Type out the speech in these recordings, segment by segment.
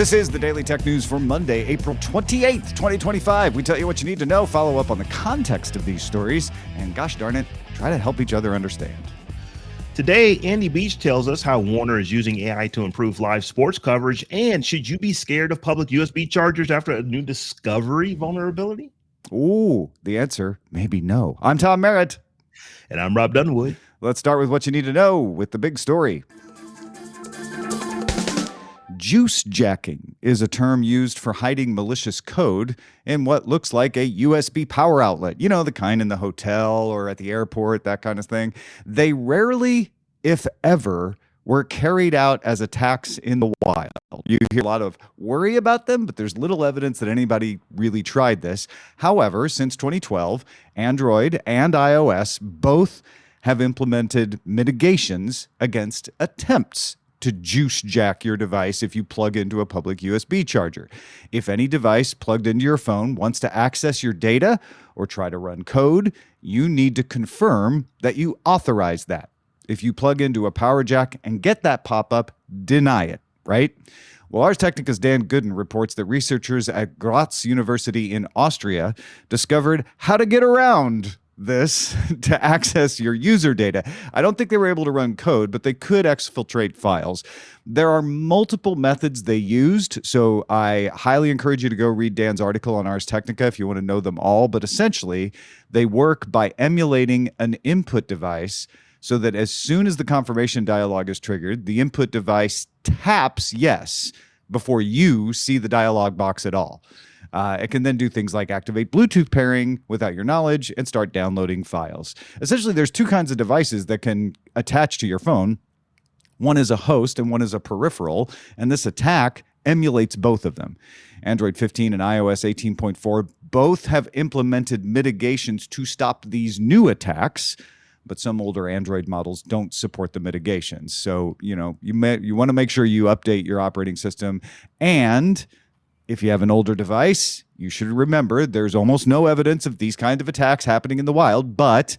This is the Daily Tech News for Monday, April 28th, 2025. We tell you what you need to know, follow up on the context of these stories, and gosh darn it, try to help each other understand. Today, Andy Beach tells us how Warner is using AI to improve live sports coverage, and should you be scared of public USB chargers after a new Discovery vulnerability? Ooh, the answer may be no. I'm Tom Merritt. And I'm Robb Dunewood. Let's start with what you need to know with the big story. Juice jacking is a term used for hiding malicious code in what looks like a USB power outlet. You know, the kind in the hotel or at the airport, that kind of thing. They rarely, if ever, were carried out as attacks in the wild. You hear a lot of worry about them, but there's little evidence that anybody really tried this. However, since 2012, Android and iOS both have implemented mitigations against attempts to juice jack your device if you plug into a public USB charger. If any device plugged into your phone wants to access your data or try to run code, you need to confirm that you authorize that. If you plug into a power jack and get that pop-up, deny it, right? Well, Ars Technica's Dan Gooden reports that researchers at Graz University in Austria discovered how to get around this to access your user data. I don't think they were able to run code, but they could exfiltrate files. There are multiple methods they used, so I highly encourage you to go read Dan's article on Ars Technica if you want to know them all. But essentially, they work by emulating an input device so that as soon as the confirmation dialog is triggered, the input device taps yes before you see the dialog box at all. It can then do things like activate Bluetooth pairing without your knowledge and start downloading files. Essentially, there's two kinds of devices that can attach to your phone. One is a host and one is a peripheral, and this attack emulates both of them. Android 15 and iOS 18.4 both have implemented mitigations to stop these new attacks, but some older Android models don't support the mitigations. So, you want to make sure you update your operating system. And if you have an older device, you should remember there's almost no evidence of these kinds of attacks happening in the wild, but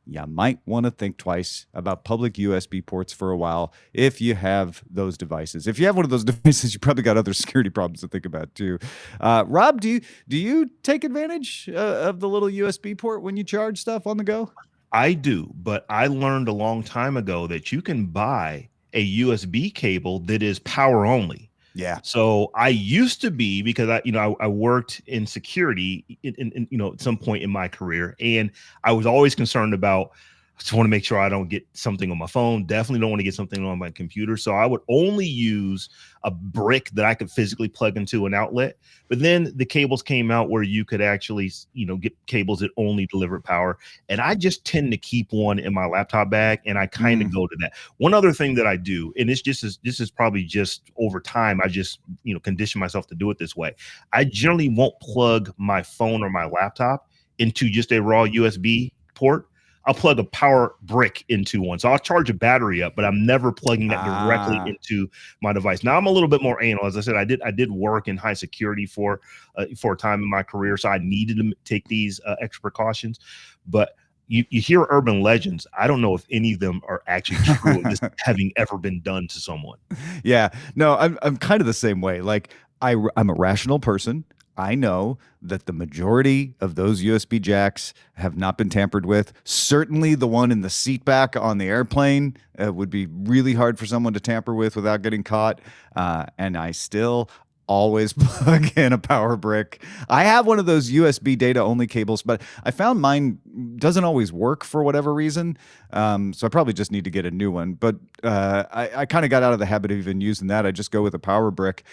you might want to think twice about public USB ports for a while if you have those devices. If you have one of those devices, you probably got other security problems to think about too. Rob, do you take advantage of the little USB port when you charge stuff on the go? I do, but I learned a long time ago that you can buy a USB cable that is power only. Yeah. So I used to be, because I worked in security in at some point in my career, and I was always concerned about, I just want to make sure I don't get something on my phone. Definitely don't want to get something on my computer. So I would only use a brick that I could physically plug into an outlet. But then the cables came out where you could actually, get cables that only deliver power. And I just tend to keep one in my laptop bag, and I kind of go to that. One other thing that I do, and this is probably just over time, I just, condition myself to do it this way. I generally won't plug my phone or my laptop into just a raw USB port. I'll plug a power brick into one. So I'll charge a battery up, but I'm never plugging that directly into my device. Now I'm a little bit more anal. As I said, I did work in high security for a time in my career, so I needed to take these extra precautions. But you hear urban legends. I don't know if any of them are actually true, this having ever been done to someone. Yeah, no, I'm kind of the same way. Like I'm a rational person. I know that the majority of those USB jacks have not been tampered with. Certainly the one in the seat back on the airplane would be really hard for someone to tamper with without getting caught. And I still always plug in a power brick. I have one of those USB data only cables, but I found mine doesn't always work for whatever reason. So I probably just need to get a new one. But I kind of got out of the habit of even using that. I just go with a power brick.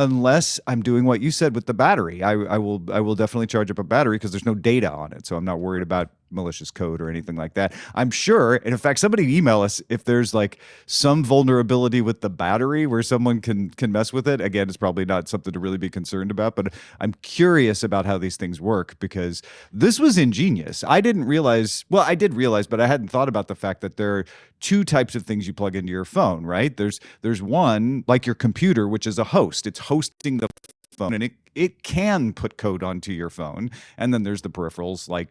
Unless I'm doing what you said with the battery. I will definitely charge up a battery because there's no data on it. So I'm not worried about malicious code or anything like that. I'm sure, and in fact, somebody email us if there's like some vulnerability with the battery where someone can mess with it. Again, it's probably not something to really be concerned about, but I'm curious about how these things work because this was ingenious. I didn't realize, well, I did realize, but I hadn't thought about the fact that there are two types of things you plug into your phone, right? There's one like your computer, which is a host. It's hosting the phone, and it can put code onto your phone. And then there's the peripherals like,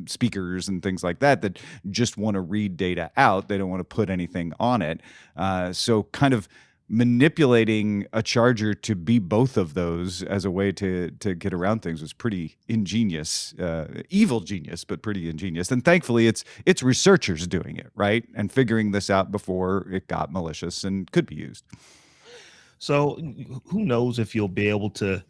speakers and things like that just want to read data out. They don't want to put anything on it. So kind of manipulating a charger to be both of those as a way to get around things was pretty ingenious, evil genius, but pretty ingenious. And thankfully, it's researchers doing it, right, and figuring this out before it got malicious and could be used. So who knows if you'll be able to,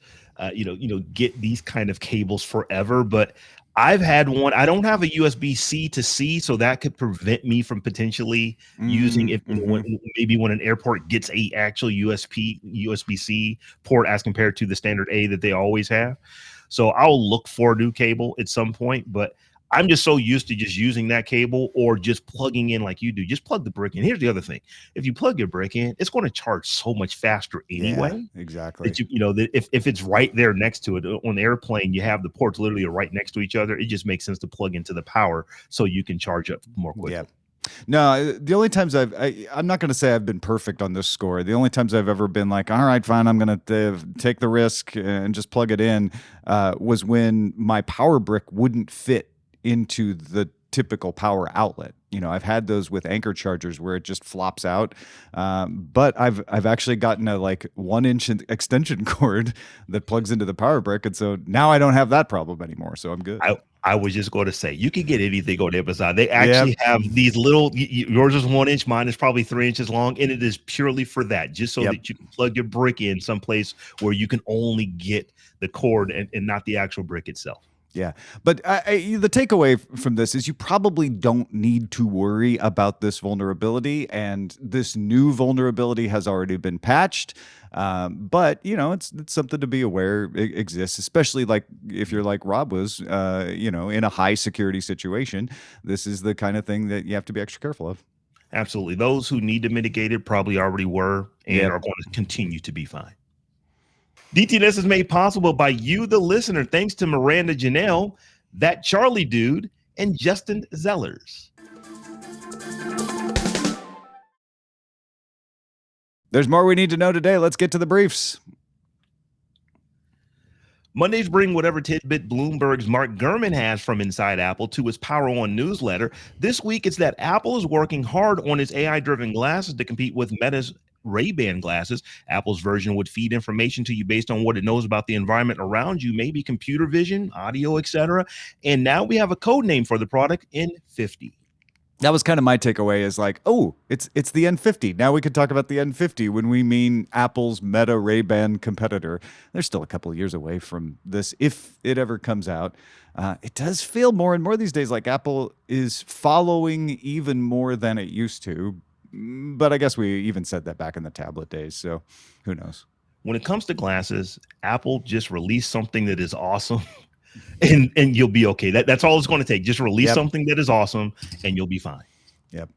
get these kind of cables forever. But I've had one. I don't have a USB-C to C, so that could prevent me from potentially using if maybe when an airport gets a actual USB-C port as compared to the standard A that they always have. So I'll look for a new cable at some point, but I'm just so used to just using that cable or just plugging in like you do. Just plug the brick in. Here's the other thing. If you plug your brick in, it's going to charge so much faster anyway. Yeah, exactly. That that if it's right there next to it on the airplane, you have the ports literally right next to each other. It just makes sense to plug into the power so you can charge up more quickly. Yeah. No, the only times I'm not going to say I've been perfect on this score. The only times I've ever been like, all right, fine, I'm going to take the risk and just plug it in, was when my power brick wouldn't fit into the typical power outlet. I've had those with anchor chargers where it just flops out. But I've actually gotten a like 1-inch extension cord that plugs into the power brick. And so now I don't have that problem anymore. So I'm good. I was just going to say, you can get anything on Amazon. They actually have these little, yours is 1 inch, mine is probably 3 inches long. And it is purely for that, just so that you can plug your brick in someplace where you can only get the cord and not the actual brick itself. Yeah. But the takeaway from this is you probably don't need to worry about this vulnerability. And this new vulnerability has already been patched. But, it's something to be aware exists, especially like if you're like Rob was, in a high security situation. This is the kind of thing that you have to be extra careful of. Absolutely. Those who need to mitigate it probably already were and are going to continue to be fine. DTNS is made possible by you, the listener, thanks to Miranda Janelle, that Charlie dude, and Justin Zellers. There's more we need to know today. Let's get to the briefs. Mondays bring whatever tidbit Bloomberg's Mark Gurman has from Inside Apple to his Power On newsletter. This week, it's that Apple is working hard on its AI-driven glasses to compete with Meta's Ray-Ban glasses. Apple's version would feed information to you based on what it knows about the environment around you, maybe computer vision, audio, etc. And now we have a code name for the product, N50. That was kind of my takeaway is like, oh, it's the N50. Now we could talk about the N50 when we mean Apple's Meta Ray-Ban competitor. They're still a couple of years away from this if it ever comes out. It does feel more and more these days like Apple is following even more than it used to. But I guess we even said that back in the tablet days. So who knows? When it comes to glasses, Apple just released something that is awesome and you'll be okay. That's all it's going to take. Just release something that is awesome and you'll be fine. Yep.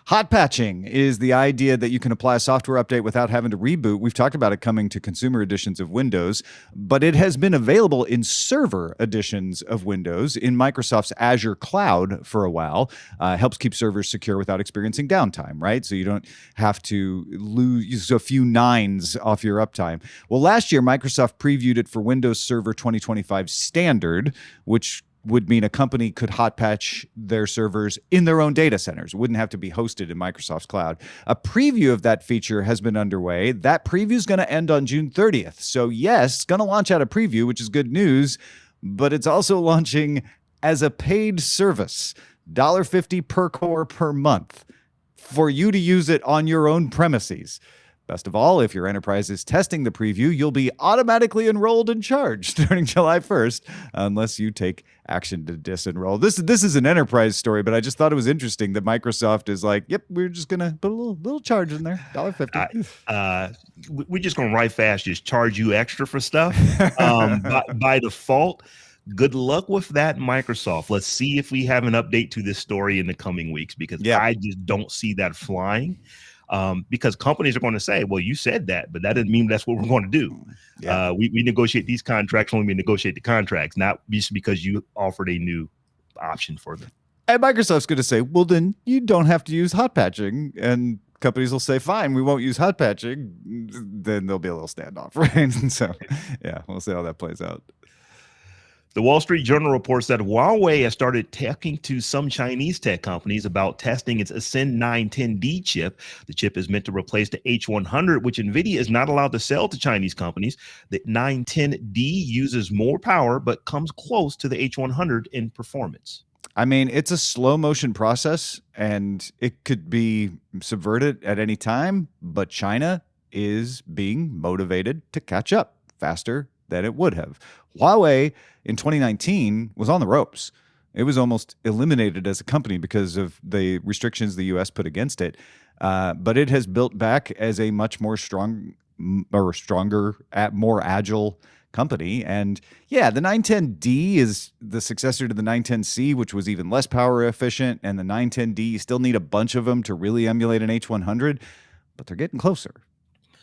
Hot patching is the idea that you can apply a software update without having to reboot. We've talked about it coming to consumer editions of Windows, but it has been available in server editions of Windows in Microsoft's Azure cloud for a while. Helps keep servers secure without experiencing downtime, right? So you don't have to lose a few nines off your uptime. Well, last year, Microsoft previewed it for Windows Server 2025 Standard, which would mean a company could hot patch their servers in their own data centers. It wouldn't have to be hosted in Microsoft's cloud. A preview of that feature has been underway. That preview is going to end on June 30th. So yes, it's going to launch out a preview, which is good news, but it's also launching as a paid service, $1.50 per core per month for you to use it on your own premises. Best of all, if your enterprise is testing the preview, you'll be automatically enrolled and charged starting July 1st, unless you take action to disenroll. This is an enterprise story, but I just thought it was interesting that Microsoft is like, yep, we're just going to put a little charge in there, $1.50. We're just going to right fast just charge you extra for stuff by default. Good luck with that, Microsoft. Let's see if we have an update to this story in the coming weeks, because I just don't see that flying. Because companies are going to say, well, you said that, but that doesn't mean that's what we're going to do. Yeah. We negotiate these contracts when we negotiate the contracts, not just because you offered a new option for them. And Microsoft's going to say, well, then you don't have to use hot patching. And companies will say, fine, we won't use hot patching. Then there'll be a little standoff, right? And so, yeah, we'll see how that plays out. The Wall Street Journal reports that Huawei has started talking to some Chinese tech companies about testing its Ascend 910D chip. The chip is meant to replace the H100, which NVIDIA is not allowed to sell to Chinese companies. The 910D uses more power, but comes close to the H100 in performance. I mean, it's a slow motion process and it could be subverted at any time, but China is being motivated to catch up faster than it would have. Huawei in 2019 was on the ropes. It was almost eliminated as a company because of the restrictions the US put against it. But it has built back as a much more stronger, more agile company. And yeah, the 910D is the successor to the 910C, which was even less power efficient. And the 910D, you still need a bunch of them to really emulate an H100, but they're getting closer.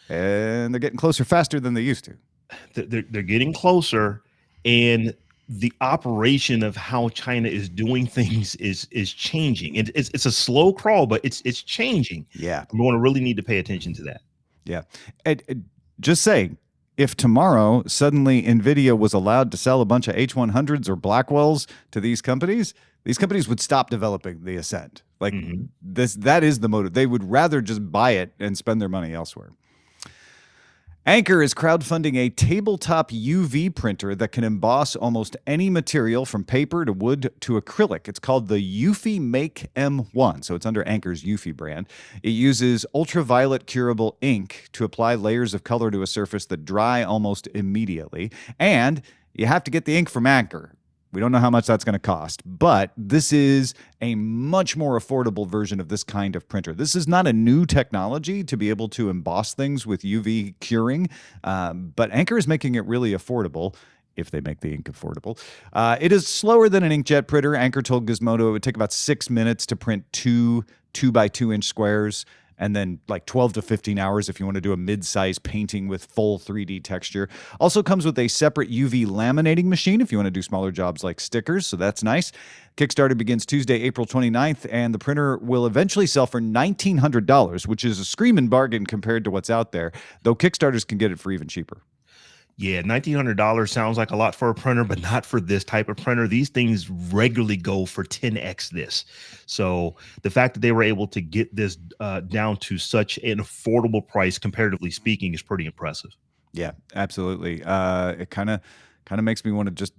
And they're getting closer faster than they used to. They're getting closer, and the operation of how China is doing things is changing. And it's a slow crawl, but it's changing. Yeah. We want to really need to pay attention to that. Yeah. And just saying, if tomorrow suddenly NVIDIA was allowed to sell a bunch of H100s or Blackwells to these companies would stop developing the Ascend. Like that is the motive. They would rather just buy it and spend their money elsewhere. Anchor is crowdfunding a tabletop UV printer that can emboss almost any material from paper to wood to acrylic. It's called the Eufy Make M1, so it's under Anchor's Eufy brand. It uses ultraviolet curable ink to apply layers of color to a surface that dry almost immediately. And you have to get the ink from Anchor. We don't know how much that's going to cost, but this is a much more affordable version of this kind of printer. This is not a new technology to be able to emboss things with UV curing, but Anchor is making it really affordable if they make the ink affordable. It is slower than an inkjet printer. Anchor told Gizmodo it would take about 6 minutes to print two 2x2-inch squares, and then like 12 to 15 hours if you want to do a mid-size painting with full 3D texture. Also comes with a separate UV laminating machine if you want to do smaller jobs like stickers, so that's nice. Kickstarter begins Tuesday, April 29th, and the printer will eventually sell for $1,900, which is a screaming bargain compared to what's out there, though Kickstarters can get it for even cheaper. Yeah, $1,900 sounds like a lot for a printer, but not for this type of printer. These things regularly go for 10x this. So the fact that they were able to get this down to such an affordable price, comparatively speaking, is pretty impressive. Yeah, absolutely. It kind of makes me want to just,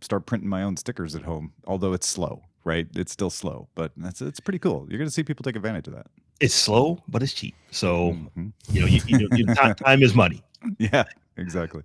start printing my own stickers at home, although it's slow, right? It's still slow, but it's pretty cool. You're going to see people take advantage of that. It's slow, but it's cheap. So, time is money. Yeah. Exactly.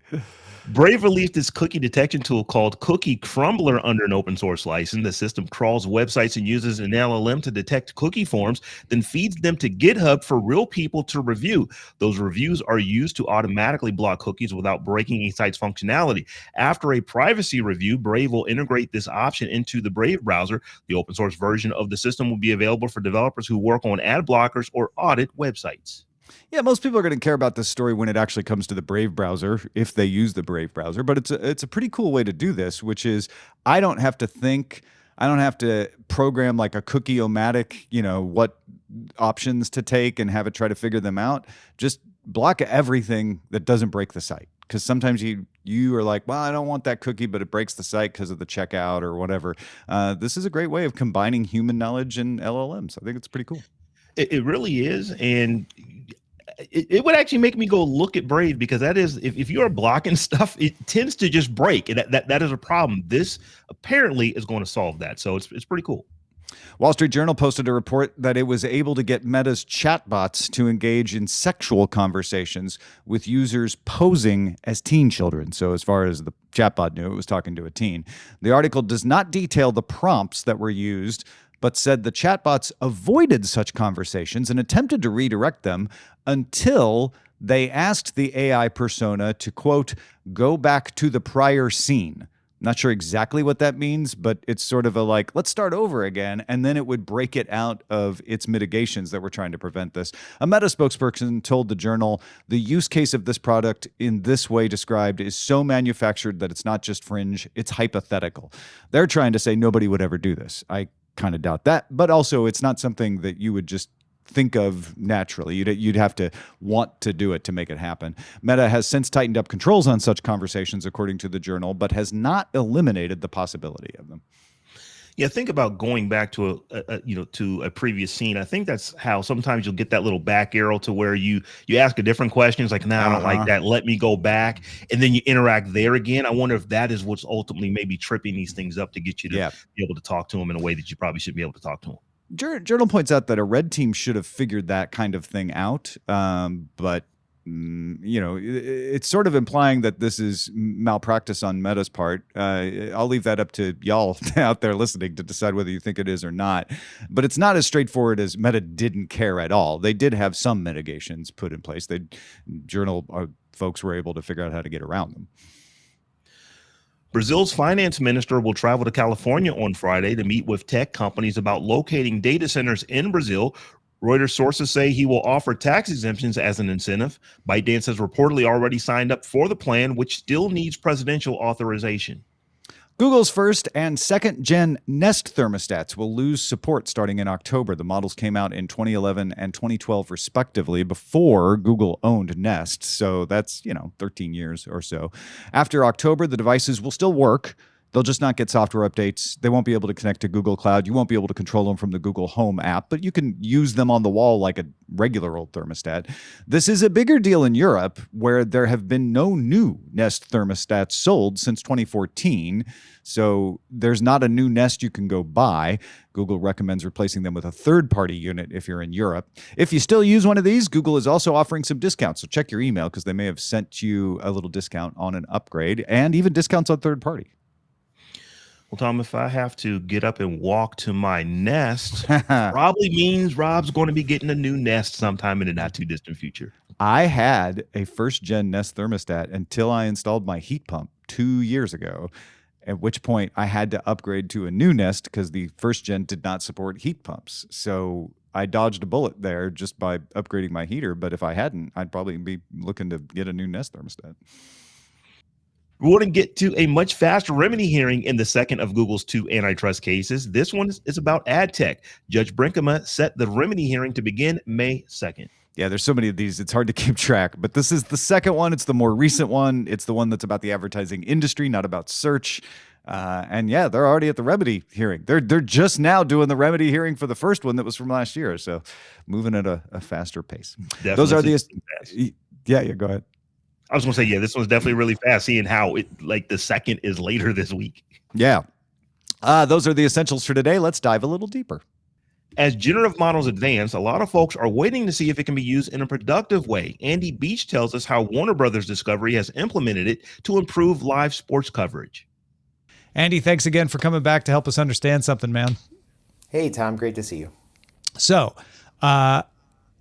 Brave released its cookie detection tool called Cookie Crumbler under an open source license. The system crawls websites and uses an LLM to detect cookie forms, then feeds them to GitHub for real people to review. Those reviews are used to automatically block cookies without breaking a site's functionality. After a privacy review, Brave will integrate this option into the Brave browser. The open source version of the system will be available for developers who work on ad blockers or audit websites. Yeah, most people are going to care about this story when it actually comes to the Brave browser, if they use the Brave browser. But it's a pretty cool way to do this, which is I don't have to program like a cookie-o-matic, what options to take and have it try to figure them out. Just block everything that doesn't break the site. Because sometimes you are like, well, I don't want that cookie, but it breaks the site because of the checkout or whatever. This is a great way of combining human knowledge and LLMs. I think it's pretty cool. It really is. And it would actually make me go look at Brave, because that is, if you are blocking stuff, it tends to just break. And that is a problem. This apparently is going to solve that. So it's pretty cool. Wall Street Journal posted a report that it was able to get Meta's chatbots to engage in sexual conversations with users posing as teen children. So as far as the chatbot knew, it was talking to a teen. The article does not detail the prompts that were used, but said the chatbots avoided such conversations and attempted to redirect them until they asked the AI persona to, quote, go back to the prior scene. Not sure exactly what that means, but it's sort of a like, let's start over again, and then it would break it out of its mitigations that were trying to prevent this. A Meta spokesperson told the Journal, the use case of this product in this way described is so manufactured that it's not just fringe, it's hypothetical. They're trying to say nobody would ever do this. I kind of doubt that, but also it's not something that you would just think of naturally. You'd have to want to do it to make it happen. Meta has since tightened up controls on such conversations, according to the journal, but has not eliminated the possibility of them. Yeah, think about going back to to a previous scene. I think that's how sometimes you'll get that little back arrow to where you ask a different question. It's like, nah, I don't like that. Let me go back, and then you interact there again. I wonder if that is what's ultimately maybe tripping these things up to get you to be able to talk to them in a way that you probably should be able to talk to them. Journal points out that a red team should have figured that kind of thing out, but it's sort of implying that this is malpractice on Meta's part. I'll leave that up to y'all out there listening to decide whether you think it is or not. But it's not as straightforward as Meta didn't care at all. They did have some mitigations put in place. Journal folks were able to figure out how to get around them. Brazil's finance minister will travel to California on Friday to meet with tech companies about locating data centers in Brazil. Reuters sources say he will offer tax exemptions as an incentive. ByteDance has reportedly already signed up for the plan, which still needs presidential authorization. Google's first and second gen Nest thermostats will lose support starting in October. The models came out in 2011 and 2012 respectively, before Google owned Nest. So that's, 13 years or so. After October, the devices will still work. They'll just not get software updates. They won't be able to connect to Google Cloud. You won't be able to control them from the Google Home app, but you can use them on the wall like a regular old thermostat. This is a bigger deal in Europe, where there have been no new Nest thermostats sold since 2014. So there's not a new Nest you can go buy. Google recommends replacing them with a third-party unit if you're in Europe. If you still use one of these, Google is also offering some discounts. So check your email, because they may have sent you a little discount on an upgrade, and even discounts on third-party. Well, Tom, if I have to get up and walk to my Nest, probably means Rob's going to be getting a new Nest sometime in the not too distant future. I had a first gen Nest thermostat until I installed my heat pump 2 years ago, at which point I had to upgrade to a new Nest because the first gen did not support heat pumps. So I dodged a bullet there just by upgrading my heater. But if I hadn't, I'd probably be looking to get a new Nest thermostat. We want to get to a much faster remedy hearing in the second of Google's 2 antitrust cases. This one is about ad tech. Judge Brinkema set the remedy hearing to begin May 2nd. Yeah, there's so many of these, it's hard to keep track. But this is the second one. It's the more recent one. It's the one that's about the advertising industry, not about search. And yeah, they're already at the remedy hearing. They're just now doing the remedy hearing for the first one that was from last year. So moving at a faster pace. Definitely. Those are yeah, go ahead. I was going to say, yeah, this one's definitely really fast, seeing how the second is later this week. Yeah. Those are the essentials for today. Let's dive a little deeper. As generative models advance, a lot of folks are waiting to see if it can be used in a productive way. Andy Beach tells us how Warner Brothers Discovery has implemented it to improve live sports coverage. Andy, thanks again for coming back to help us understand something, man. Hey, Tom, great to see you. So,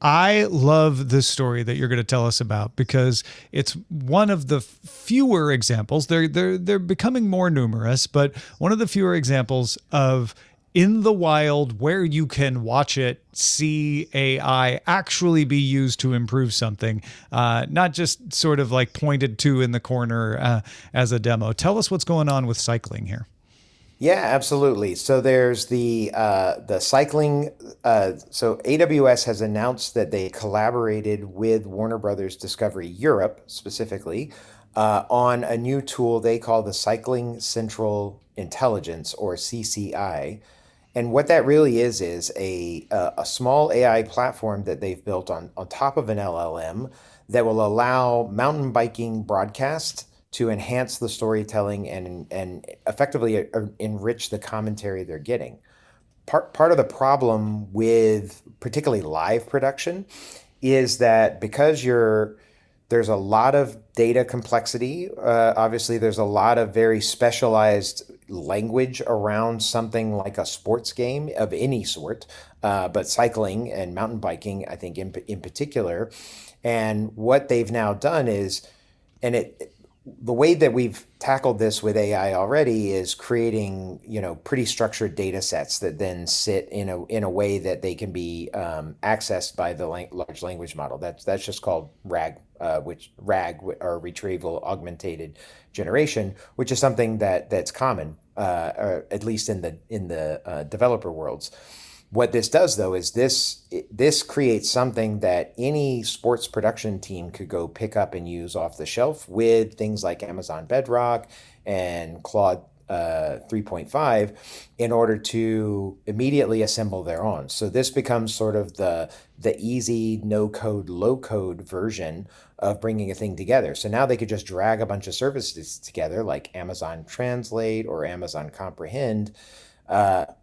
I love this story that you're going to tell us about, because it's one of the fewer examples. They're becoming more numerous, but one of the fewer examples of in the wild where you can watch it, see AI actually be used to improve something, not just sort of like pointed to in the corner as a demo. Tell us what's going on with cycling here. Yeah, absolutely. So there's the cycling. So AWS has announced that they collaborated with Warner Brothers Discovery Europe specifically on a new tool they call the Cycling Central Intelligence, or CCI. And what that really is a small AI platform that they've built on top of an LLM that will allow mountain biking broadcast to enhance the storytelling and effectively enrich the commentary they're getting. Part of the problem with particularly live production is that because there's a lot of data complexity, obviously there's a lot of very specialized language around something like a sports game of any sort, but cycling and mountain biking, I think in particular. And what they've now done is, the way that we've tackled this with AI already is creating, pretty structured data sets that then sit in a way that they can be accessed by the large language model. That's just called RAG, or retrieval augmented generation, which is something that's common, or at least in the developer worlds. What this does, though, is this creates something that any sports production team could go pick up and use off the shelf with things like Amazon Bedrock and Claude 3.5 in order to immediately assemble their own. So this becomes sort of the easy no code, low code version of bringing a thing together. So now they could just drag a bunch of services together like Amazon Translate or Amazon Comprehend,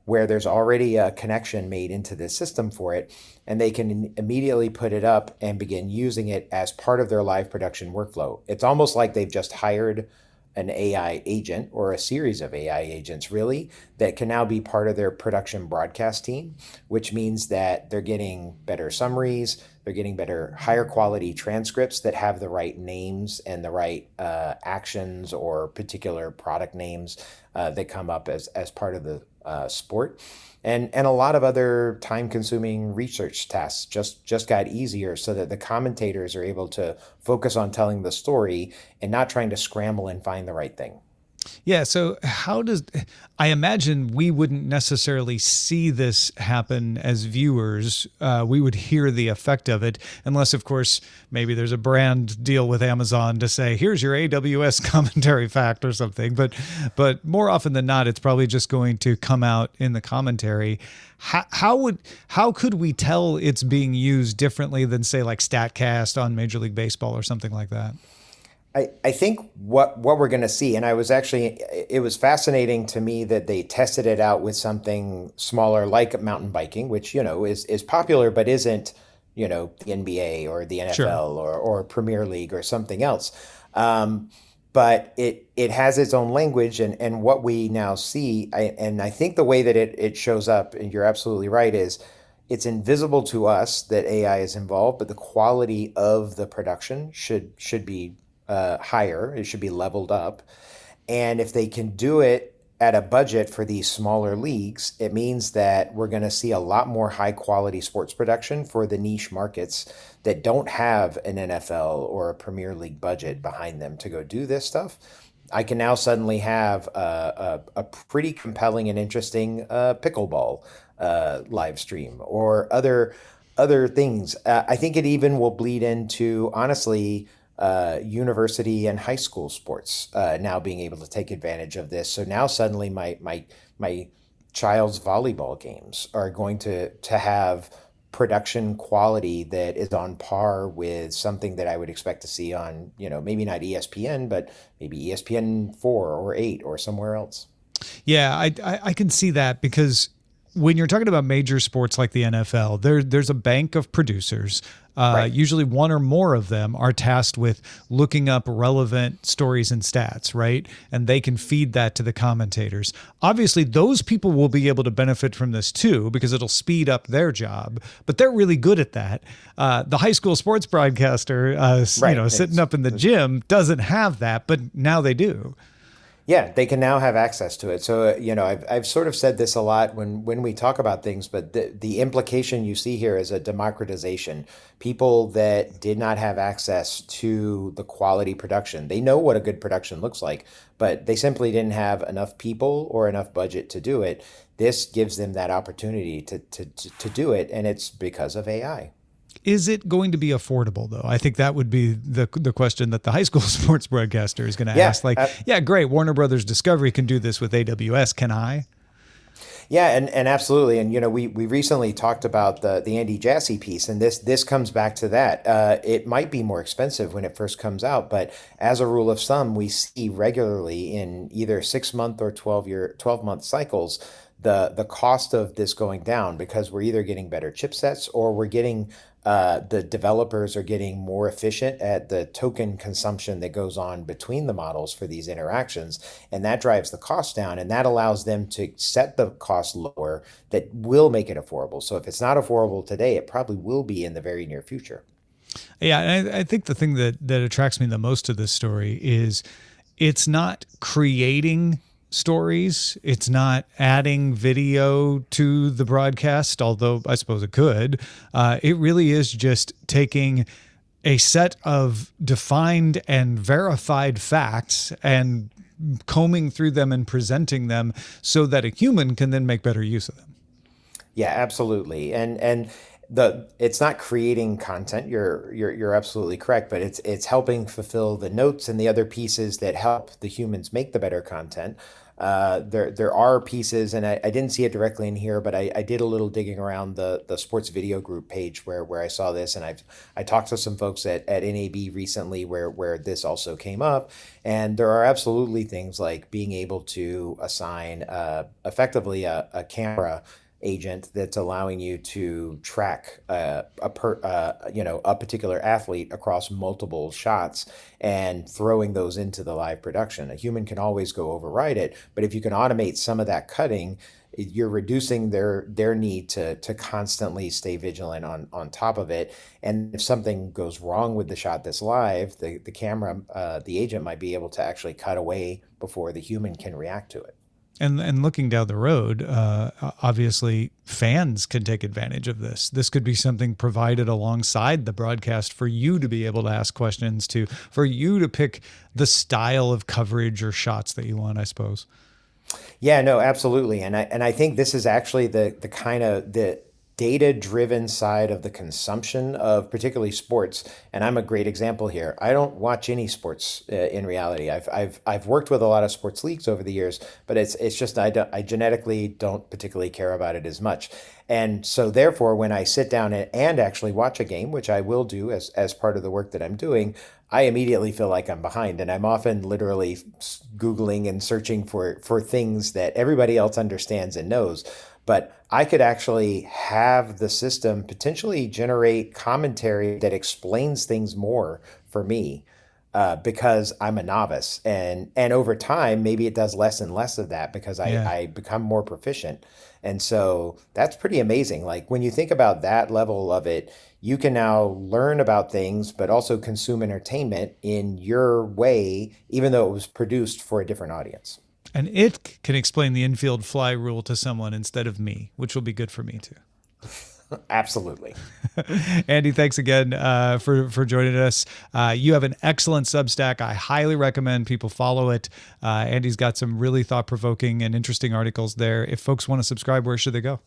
where there's already a connection made into this system for it, and they can immediately put it up and begin using it as part of their live production workflow. It's almost like they've just hired an AI agent or a series of AI agents, really, that can now be part of their production broadcast team, which means that they're getting better summaries, they're getting better, higher quality transcripts that have the right names and the right actions or particular product names that come up as part of the sport. And a lot of other time-consuming research tasks just got easier so that the commentators are able to focus on telling the story and not trying to scramble and find the right thing. Yeah. So I imagine we wouldn't necessarily see this happen as viewers. We would hear the effect of it unless, of course, maybe there's a brand deal with Amazon to say, here's your AWS commentary fact or something. But more often than not, it's probably just going to come out in the commentary. How could we tell it's being used differently than, say, like StatCast on Major League Baseball or something like that? I think what we're going to see, and it was fascinating to me that they tested it out with something smaller like mountain biking, which, is popular, but isn't, the NBA or the NFL Sure. or Premier League or something else. But it has its own language, and what we now see, and I think the way that it shows up, and you're absolutely right, is it's invisible to us that AI is involved, but the quality of the production should be higher. It should be leveled up. And if they can do it at a budget for these smaller leagues, it means that we're going to see a lot more high quality sports production for the niche markets that don't have an NFL or a Premier League budget behind them to go do this stuff. I can now suddenly have a pretty compelling and interesting pickleball live stream or other things. I think it even will bleed into, honestly, university and high school sports now being able to take advantage of this. So now suddenly my child's volleyball games are going to have production quality that is on par with something that I would expect to see on, maybe not ESPN, but maybe ESPN 4 or 8 or somewhere else. Yeah, I can see that because when you're talking about major sports like the NFL, there's a bank of producers. Right. Usually one or more of them are tasked with looking up relevant stories and stats, right? And they can feed that to the commentators. Obviously, those people will be able to benefit from this too because it'll speed up their job, but they're really good at that. The high school sports broadcaster, Right. sitting up in the gym doesn't have that, but now they do. Yeah, they can now have access to it. So, I've sort of said this a lot when we talk about things, but the implication you see here is a democratization. People that did not have access to the quality production, they know what a good production looks like, but they simply didn't have enough people or enough budget to do it. This gives them that opportunity to do it, and it's because of AI. Is it going to be affordable, though? I think that would be the question that the high school sports broadcaster is going to ask. Yeah, great. Warner Brothers Discovery can do this with AWS. Can I? Yeah, and absolutely. And, we recently talked about the Andy Jassy piece, and this comes back to that. It might be more expensive when it first comes out, but as a rule of thumb, we see regularly in either 6-month or 12-month cycles, the cost of this going down because we're either getting better chipsets or we're getting the developers are getting more efficient at the token consumption that goes on between the models for these interactions. And that drives the cost down, and that allows them to set the cost lower that will make it affordable. So if it's not affordable today, it probably will be in the very near future. Yeah, and I think the thing that attracts me the most to this story is it's not creating stories. It's not adding video to the broadcast, although I suppose it could. It really is just taking a set of defined and verified facts and combing through them and presenting them so that a human can then make better use of them. Yeah, absolutely. And it's not creating content. You're absolutely correct, but it's helping fulfill the notes and the other pieces that help the humans make the better content. There are pieces, and I didn't see it directly in here, but I did a little digging around the sports video group page where I saw this, and I talked to some folks at NAB recently where this also came up, and there are absolutely things like being able to assign effectively a camera agent that's allowing you to track a particular athlete across multiple shots and throwing those into the live production. A human can always go override it, but if you can automate some of that cutting, you're reducing their need to constantly stay vigilant on top of it. And if something goes wrong with the shot that's live, the camera, the agent might be able to actually cut away before the human can react to it. And looking down the road, obviously fans can take advantage of this. This could be something provided alongside the broadcast for you to be able to ask questions to, for you to pick the style of coverage or shots that you want, I suppose. Yeah, no, absolutely. And I think this is actually the kind of the data-driven side of the consumption of particularly sports. And I'm a great example here. I don't watch any sports in reality. I've worked with a lot of sports leagues over the years, but it's just I genetically don't particularly care about it as much. And so therefore, when I sit down and actually watch a game, which I will do as part of the work that I'm doing, I immediately feel like I'm behind, and I'm often literally Googling and searching for things that everybody else understands and knows. But I could actually have the system potentially generate commentary that explains things more for me because I'm a novice. And over time, maybe it does less and less of that because I become more proficient. And so that's pretty amazing. Like when you think about that level of it, you can now learn about things, but also consume entertainment in your way, even though it was produced for a different audience. And it can explain the infield fly rule to someone instead of me, which will be good for me too. Absolutely. Andy, thanks again for joining us. You have an excellent Substack. I highly recommend people follow it. Andy's got some really thought-provoking and interesting articles there. If folks want to subscribe, where should they go?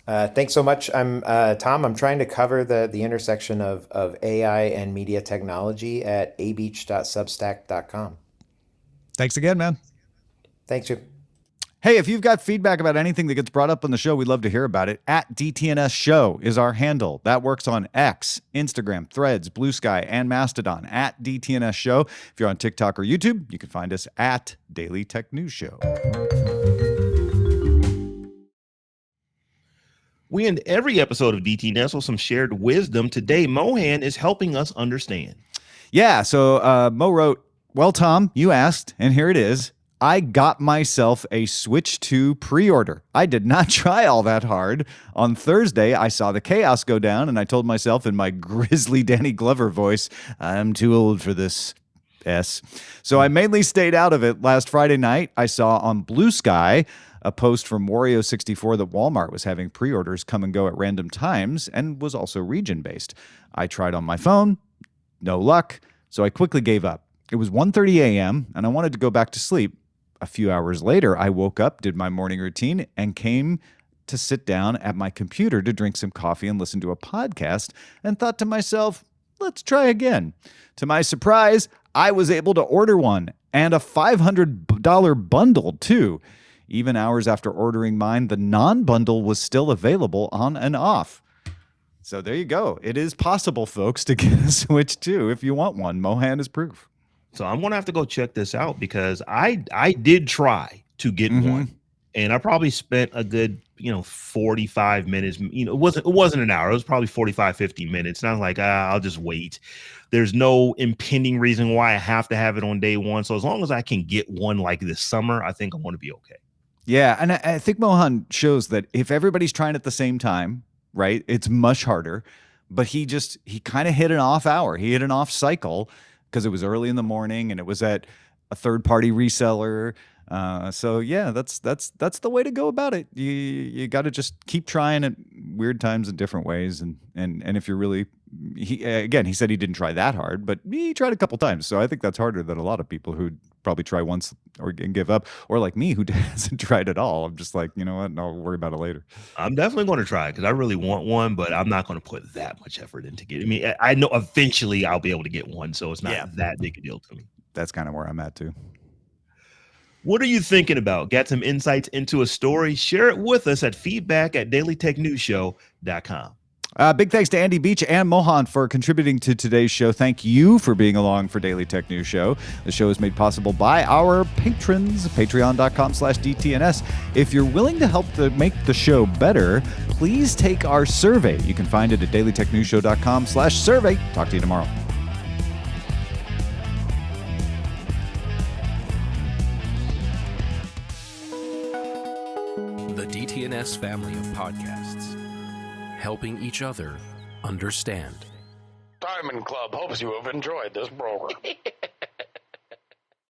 Thanks so much. I'm Tom. I'm trying to cover the intersection of AI and media technology at abeach.substack.com. Thanks again, man. Thanks, you. Hey, if you've got feedback about anything that gets brought up on the show, we'd love to hear about it. At DTNS Show is our handle. That works on X, Instagram, Threads, Blue Sky, and Mastodon. At DTNS Show. If you're on TikTok or YouTube, you can find us at Daily Tech News Show. We end every episode of DTNS with some shared wisdom. Today, Mohan is helping us understand. Yeah, so Mo wrote, well, Tom, you asked, and here it is. I got myself a Switch 2 pre-order. I did not try all that hard. On Thursday, I saw the chaos go down, and I told myself in my grisly Danny Glover voice, I'm too old for this. So I mainly stayed out of it. Last Friday night, I saw on Blue Sky a post from Wario64 that Walmart was having pre-orders come and go at random times and was also region-based. I tried on my phone, no luck, so I quickly gave up. It was 1:30 a.m., and I wanted to go back to sleep. A few hours later, I woke up, did my morning routine, and came to sit down at my computer to drink some coffee and listen to a podcast, and thought to myself, let's try again. To my surprise, I was able to order one, and a $500 bundle, too. Even hours after ordering mine, the non-bundle was still available on and off. So there you go. It is possible, folks, to get a Switch 2 if you want one. Mohan is proof. So I'm gonna have to go check this out because I did try to get one, and I probably spent a good 45 minutes. It wasn't an hour. It was probably 45, 50 minutes. And I was like, I'll just wait. There's no impending reason why I have to have it on day one. So as long as I can get one like this summer, I think I'm going to be okay. Yeah, and I think Mohan shows that if everybody's trying at the same time, right, it's much harder. But he kind of hit an off hour. He hit an off cycle because it was early in the morning and it was at a third-party reseller. So yeah, that's the way to go about it. You got to just keep trying at weird times in different ways, and if you're really, he said he didn't try that hard, but he tried a couple times. So I think that's harder than a lot of people who probably try once and give up. Or like me, who hasn't tried at all. I'm just like, you know what? I'll worry about it later. I'm definitely going to try because I really want one, but I'm not going to put that much effort into getting. I mean, I know eventually I'll be able to get one, so it's not that big a deal to me. That's kind of where I'm at too. What are you thinking about? Got some insights into a story? Share it with us at feedback@dailytechnewsshow.com. Big thanks to Andy Beach and Mohan for contributing to today's show. Thank you for being along for Daily Tech News Show. The show is made possible by our patrons, patreon.com/DTNS. If you're willing to help to make the show better, please take our survey. You can find it at dailytechnewsshow.com/survey. Talk to you tomorrow. The DTNS family of podcasts, helping each other understand. Diamond Club hopes you have enjoyed this program.